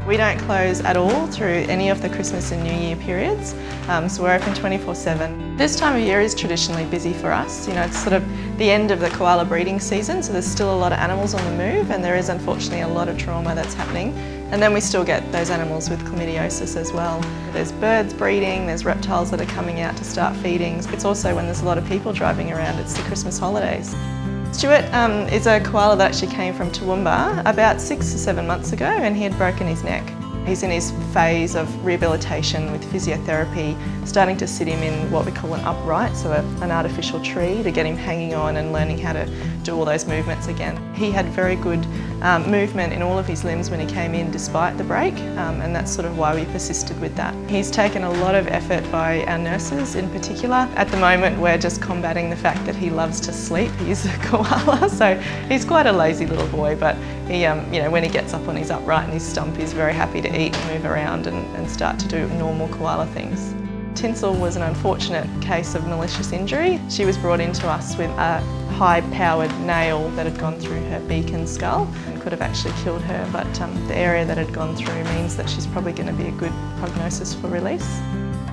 We don't close at all through any of the Christmas and New Year periods, so we're open 24/7. This time of year is traditionally busy for us. You know, it's sort of the end of the koala breeding season, so there's still a lot of animals on the move, and there is unfortunately a lot of trauma that's happening. And then we still get those animals with chlamydiosis as well. There's birds breeding, there's reptiles that are coming out to start feeding. It's also when there's a lot of people driving around, it's the Christmas holidays. Stuart is a koala that actually came from Toowoomba about 6 or 7 months ago, and he had broken his neck. He's in his phase of rehabilitation with physiotherapy, starting to sit him in what we call an upright, so an artificial tree, to get him hanging on and learning how to do all those movements again. He had very good movement in all of his limbs when he came in despite the break, and that's sort of why we persisted with that. He's taken a lot of effort by our nurses in particular. At the moment we're just combating the fact that he loves to sleep. He's a koala, so he's quite a lazy little boy, but he, you know, when he gets up on his upright and his stump, he's very happy to eat and move around and start to do normal koala things. Tinsel was an unfortunate case of malicious injury. She was brought into us with a high-powered nail that had gone through her beak and skull and could have actually killed her, but the area that had gone through means that she's probably going to be a good prognosis for release.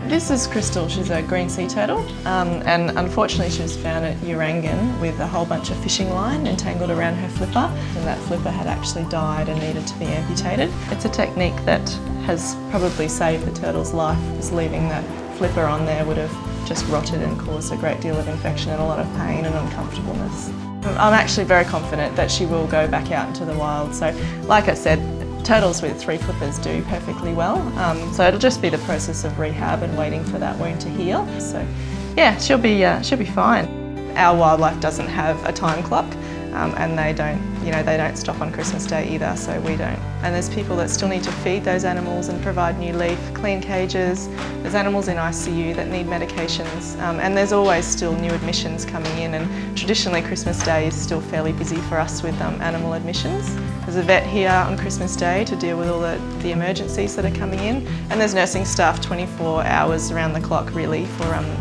This is Crystal. She's a green sea turtle, and unfortunately she was found at Urangan with a whole bunch of fishing line entangled around her flipper, and that flipper had actually died and needed to be amputated. It's a technique that has probably saved the turtle's life, because leaving that flipper on there would have just rotted and caused a great deal of infection and a lot of pain and uncomfortableness. I'm actually very confident that she will go back out into the wild. So, like I said, turtles with 3 flippers do perfectly well, so it'll just be the process of rehab and waiting for that wound to heal. So yeah, she'll be fine. Our wildlife doesn't have a time clock, and they don't stop on Christmas Day either, so we don't. And there's people that still need to feed those animals and provide new leaf, clean cages. There's animals in ICU that need medications, and there's always still new admissions coming in, and traditionally Christmas Day is still fairly busy for us with animal admissions. There's a vet here on Christmas Day to deal with all the emergencies that are coming in, and there's nursing staff 24 hours around the clock really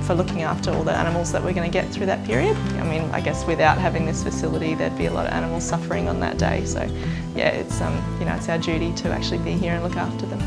for looking after all the animals that we're going to get through that period. I mean, I guess without having this facility there'd be a lot of animals suffering on that day, so yeah, it's it's our duty to actually be here and look after them.